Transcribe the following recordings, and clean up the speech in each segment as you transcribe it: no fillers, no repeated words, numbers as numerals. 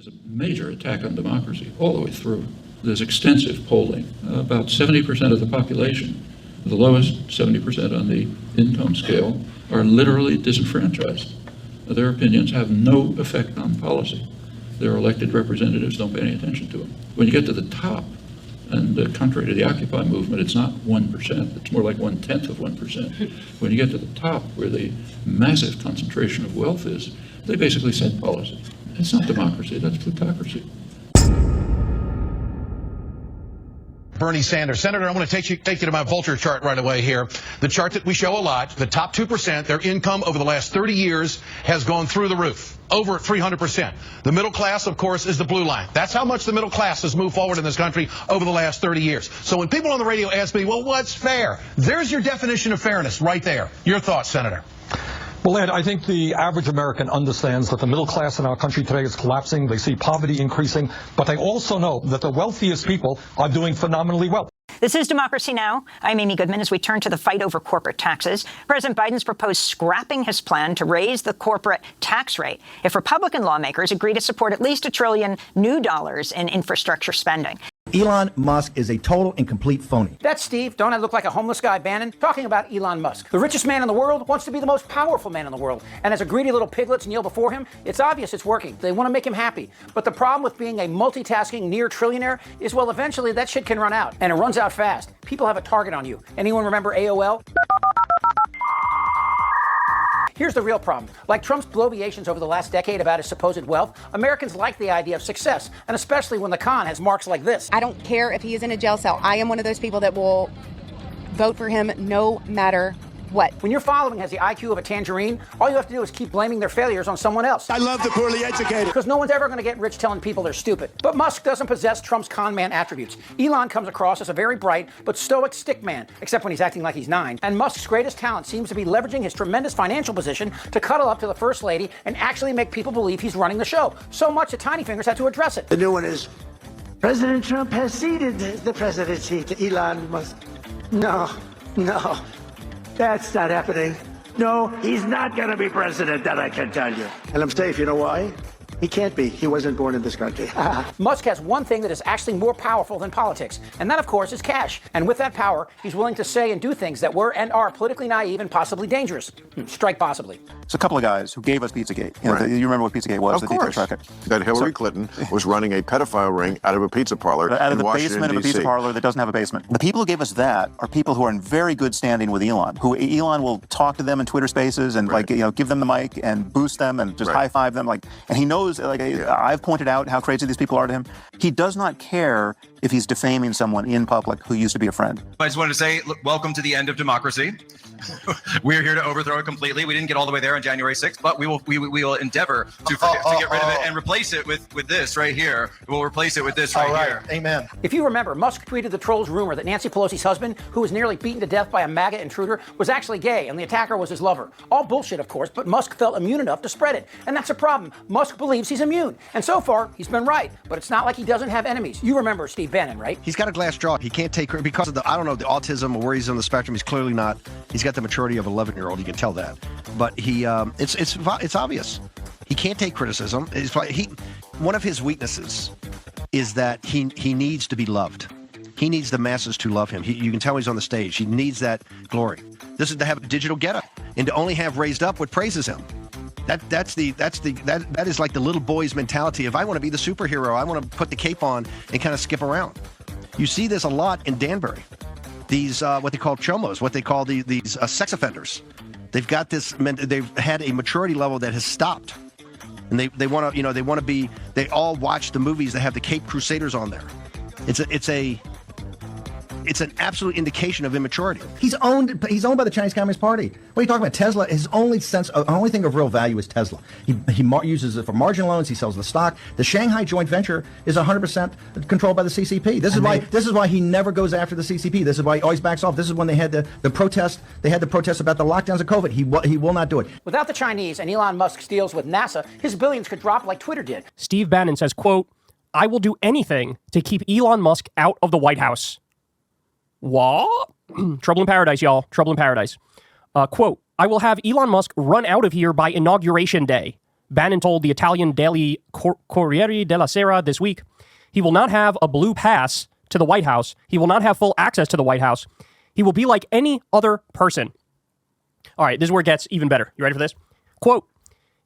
a major attack on democracy all the way through. There's extensive polling. About 70% of the population, the lowest 70% on the income scale, are literally disenfranchised. Their opinions have no effect on policy. Their elected representatives don't pay any attention to them. When you get to the top, and contrary to the Occupy movement, it's not 1%, it's more like 1/10 of 1%. When you get to the top, where the massive concentration of wealth is, they basically set policy. It's not democracy, that's plutocracy. Bernie Sanders. Senator, I want to take you to my vulture chart right away here. The chart that we show a lot, the top 2%, their income over the last 30 years has gone through the roof, over 300%. The middle class, of course, is the blue line. That's how much the middle class has moved forward in this country over the last 30 years. So when people on the radio ask me, well, what's fair? There's your definition of fairness right there. Your thoughts, Senator? Well, Ed, I think the average American understands that the middle class in our country today is collapsing. They see poverty increasing, but they also know that the wealthiest people are doing phenomenally well. This is Democracy Now! I'm Amy Goodman. As we turn to the fight over corporate taxes, President Biden's proposed scrapping his plan to raise the corporate tax rate if Republican lawmakers agree to support at least $1 trillion new dollars in infrastructure spending. Elon Musk is a total and complete phony. That's Steve. Don't I look like a homeless guy, Bannon? Talking about Elon Musk. The richest man in the world wants to be the most powerful man in the world. And as a greedy little piglets kneel before him, it's obvious it's working. They want to make him happy. But the problem with being a multitasking near trillionaire is, well, eventually that shit can run out. And it runs out fast. People have a target on you. Anyone remember AOL? Here's the real problem. Like Trump's bloviations over the last decade about his supposed wealth, Americans like the idea of success, and especially when the con has marks like this. I don't care if he is in a jail cell. I am one of those people that will vote for him no matter what. When your following has the IQ of a tangerine, all you have to do is keep blaming their failures on someone else. I love the poorly educated. Because no one's ever going to get rich telling people they're stupid. But Musk doesn't possess Trump's con man attributes. Elon comes across as a very bright but stoic stick man, except when he's acting like he's 9. And Musk's greatest talent seems to be leveraging his tremendous financial position to cuddle up to the First Lady and actually make people believe he's running the show. So much that Tiny Fingers had to address it. The new one is, President Trump has ceded the presidency to Elon Musk. No. That's not happening. No, he's not going to be president, that I can tell you. And I'm safe, you know why? He can't be. He wasn't born in this country. Musk has one thing that is actually more powerful than politics, and that, of course, is cash. And with that power, he's willing to say and do things that were and are politically naive and possibly dangerous. Strike possibly. It's a couple of guys who gave us Pizzagate. You know, you remember what Pizzagate was? Of course. That Hillary Clinton was running a pedophile ring out of a pizza parlor out of in the Washington, basement of a pizza parlor that doesn't have a basement. The people who gave us that are people who are in very good standing with Elon, who Elon will talk to them in Twitter Spaces and give them the mic and boost them and just high five them. And he knows, I've pointed out how crazy these people are to him. He does not care if he's defaming someone in public who used to be a friend. I just wanted to say, welcome to the end of democracy. We're here to overthrow it completely. We didn't get all the way there on January 6th, but we will endeavor to get rid of it and replace it with this right here. We'll replace it with this right here. Amen. If you remember, Musk tweeted the troll's rumor that Nancy Pelosi's husband, who was nearly beaten to death by a MAGA intruder, was actually gay, and the attacker was his lover. All bullshit, of course, but Musk felt immune enough to spread it. And that's a problem. Musk believes he's immune. And so far, he's been right. But it's not like he doesn't have enemies. You remember Steve Bannon, right? He's got a glass jaw. He can't take because of the autism or where he's on the spectrum. He's clearly not. He's got the maturity of an 11-year-old. You can tell that. But it's obvious. He can't take criticism. One of his weaknesses is that he needs to be loved. He needs the masses to love him. You can tell he's on the stage. He needs that glory. This is to have a digital getup and to only have raised up what praises him. That is like the little boy's mentality. If I want to be the superhero, I want to put the cape on and kind of skip around. You see this a lot in Danbury. These what they call chomos, what they call these sex offenders. They've got this. They've had a maturity level that has stopped, and they want to be. They all watch the movies that have the Cape Crusaders on there. It's an absolute indication of immaturity. He's owned by the Chinese Communist Party. What are you talking about? Tesla, his only thing of real value is Tesla. He uses it for margin loans. He sells the stock. The Shanghai joint venture is 100% controlled by the CCP. This is why he never goes after the CCP. This is why he always backs off. This is when they had the protest. They had the protest about the lockdowns of COVID. He will not do it. Without the Chinese and Elon Musk's deals with NASA, his billions could drop like Twitter did. Steve Bannon says, quote, "I will do anything to keep Elon Musk out of the White House." What? Trouble in paradise, y'all. Trouble in paradise. Quote, "I will have Elon Musk run out of here by Inauguration Day. Bannon told the Italian daily Corriere della Sera this week, he will not have a blue pass to the White House. He will not have full access to the White House. He will be like any other person. All right, this is where it gets even better. You ready for this? Quote,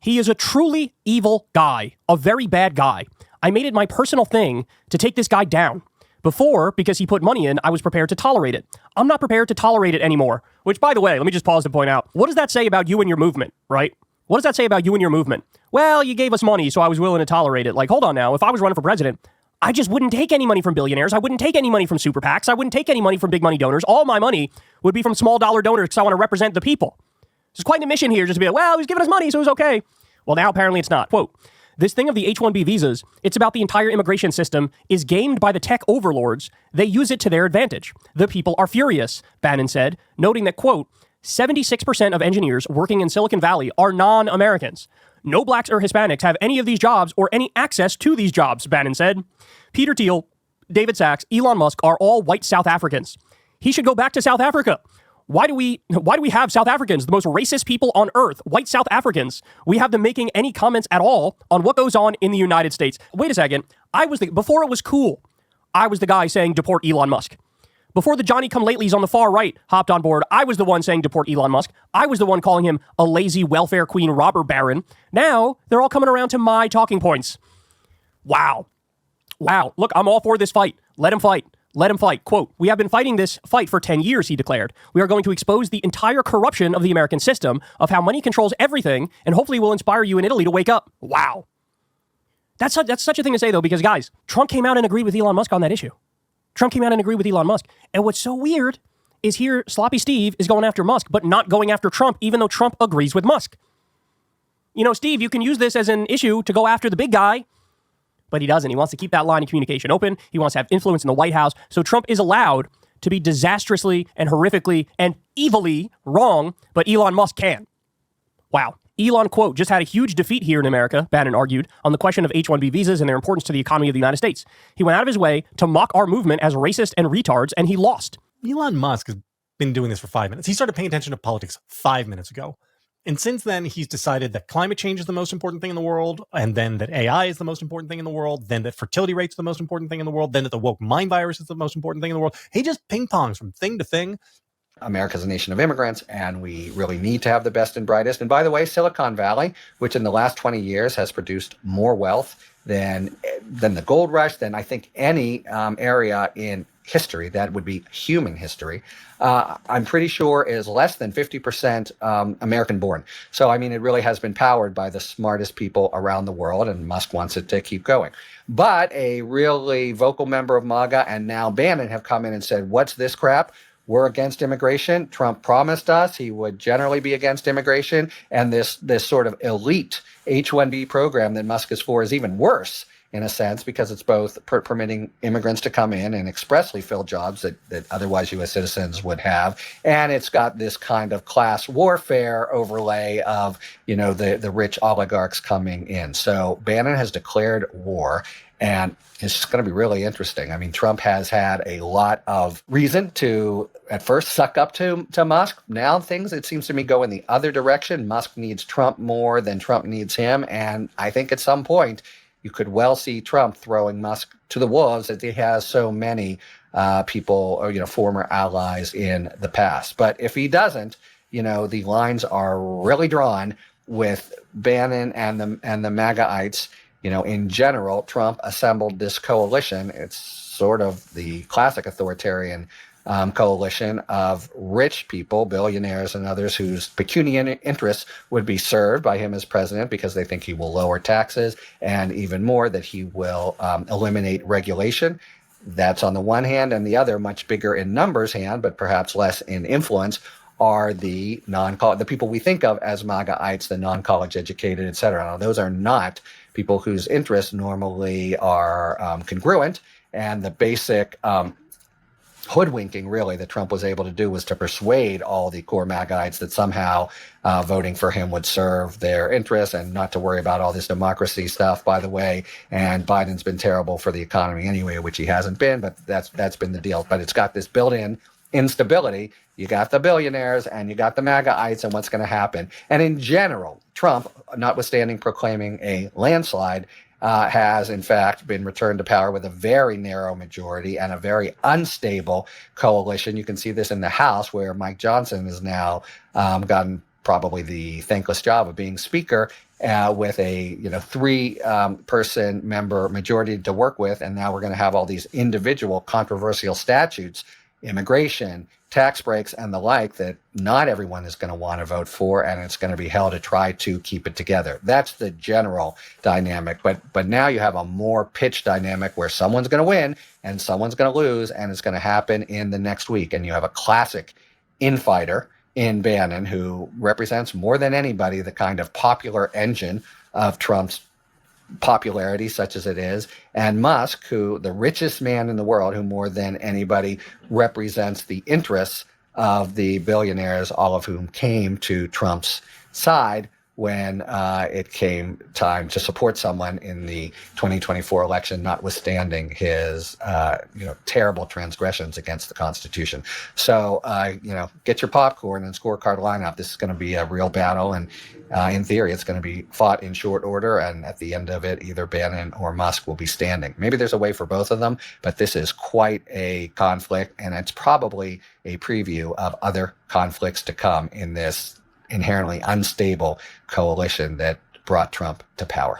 he is a truly evil guy, a very bad guy. I made it my personal thing to take this guy down. Before, because he put money in, I was prepared to tolerate it. I'm not prepared to tolerate it anymore. Which, by the way, let me just pause to point out, what does that say about you and your movement, right? What does that say about you and your movement? Well, you gave us money, so I was willing to tolerate it. Like, hold on now, if I was running for president, I just wouldn't take any money from billionaires. I wouldn't take any money from super PACs. I wouldn't take any money from big money donors. All my money would be from small dollar donors because I want to represent the people. There's quite an admission here just to be like, well, he's giving us money, so it's okay. Well, now apparently it's not. Quote, this thing of the H-1B visas, it's about the entire immigration system is gamed by the tech overlords. They use it to their advantage. The people are furious, Bannon said, noting that, quote, 76% of engineers working in Silicon Valley are non-Americans. No blacks or Hispanics have any of these jobs or any access to these jobs, Bannon said. Peter Thiel, David Sachs, Elon Musk are all white South Africans. He should go back to South Africa. Why do we have South Africans, the most racist people on earth, white South Africans? We have them making any comments at all on what goes on in the United States. Wait a second. Before it was cool, I was the guy saying deport Elon Musk. Before the Johnny-come-latelys on the far right hopped on board, I was the one saying deport Elon Musk. I was the one calling him a lazy welfare queen robber baron. Now, they're all coming around to my talking points. Wow. Look, I'm all for this fight. Let him fight. Let him fight. Quote, we have been fighting this fight for 10 years, he declared. We are going to expose the entire corruption of the American system, of how money controls everything, and hopefully will inspire you in Italy to wake up. Wow. That's such a thing to say, though, because, guys, Trump came out and agreed with Elon Musk on that issue. And what's so weird is here Sloppy Steve is going after Musk, but not going after Trump, even though Trump agrees with Musk. You know, Steve, you can use this as an issue to go after the big guy, but he doesn't. He wants to keep that line of communication open. He wants to have influence in the White House. So Trump is allowed to be disastrously and horrifically and evilly wrong, but Elon Musk can. Wow. Elon, quote, just had a huge defeat here in America, Bannon argued, on the question of H-1B visas and their importance to the economy of the United States. He went out of his way to mock our movement as racist and retards, and he lost. Elon Musk has been doing this for 5 minutes. He started paying attention to politics 5 minutes ago. And since then, he's decided that climate change is the most important thing in the world, and then that AI is the most important thing in the world, then that fertility rates are the most important thing in the world, then that the woke mind virus is the most important thing in the world. He just ping-pongs from thing to thing. America's a nation of immigrants, and we really need to have the best and brightest. And by the way, Silicon Valley, which in the last 20 years has produced more wealth than the gold rush, than I think any area in history that would be human history, I'm pretty sure is less than 50% American born. So, I mean, it really has been powered by the smartest people around the world, and Musk wants it to keep going. But a really vocal member of MAGA and now Bannon have come in and said, what's this crap? We're against immigration. Trump promised us he would generally be against immigration. And this sort of elite H-1B program that Musk is for is even worse in a sense, because it's both permitting immigrants to come in and expressly fill jobs that otherwise U.S. citizens would have. And it's got this kind of class warfare overlay of, you know, the rich oligarchs coming in. So Bannon has declared war. And it's just going to be really interesting. I mean, Trump has had a lot of reason to, at first, suck up to Musk. Now things, it seems to me, go in the other direction. Musk needs Trump more than Trump needs him. And I think at some point, you could well see Trump throwing Musk to the wolves, as he has so many people, or, you know, former allies in the past. But if he doesn't, you know, the lines are really drawn with Bannon and the MAGAites. You know, in general, Trump assembled this coalition. It's sort of the classic authoritarian coalition of rich people, billionaires and others whose pecuniary interests would be served by him as president because they think he will lower taxes, and even more, that he will eliminate regulation. That's on the one hand, and the other, much bigger in numbers hand, but perhaps less in influence, are the the people we think of as MAGAites, the non-college educated, et cetera. Now, those are not people whose interests normally are congruent, and the basic hoodwinking, really, that Trump was able to do was to persuade all the core MAGAites that somehow voting for him would serve their interests and not to worry about all this democracy stuff, by the way. And Biden's been terrible for the economy anyway, which he hasn't been, but that's been the deal. But it's got this built-in instability, you got the billionaires and you got the MAGAites and what's going to happen. And in general, Trump, notwithstanding proclaiming a landslide, has in fact been returned to power with a very narrow majority and a very unstable coalition. You can see this in the House, where Mike Johnson has now gotten probably the thankless job of being Speaker, with a 3-person member majority to work with, and now we're going to have all these individual controversial statutes, immigration, tax breaks, and the like, that not everyone is going to want to vote for, and it's going to be hell to try to keep it together. That's the general dynamic. But now you have a more pitched dynamic where someone's going to win and someone's going to lose, and it's going to happen in the next week. And you have a classic infighter in Bannon, who represents more than anybody the kind of popular engine of Trump's popularity, such as it is, and Musk, who the richest man in the world, who more than anybody represents the interests of the billionaires, all of whom came to Trump's side when it came time to support someone in the 2024 election, notwithstanding his terrible transgressions against the Constitution. So get your popcorn and scorecard lineup. This is going to be a real battle, and in theory, it's going to be fought in short order. And at the end of it, either Bannon or Musk will be standing. Maybe there's a way for both of them, but this is quite a conflict, and it's probably a preview of other conflicts to come in this inherently unstable coalition that brought Trump to power.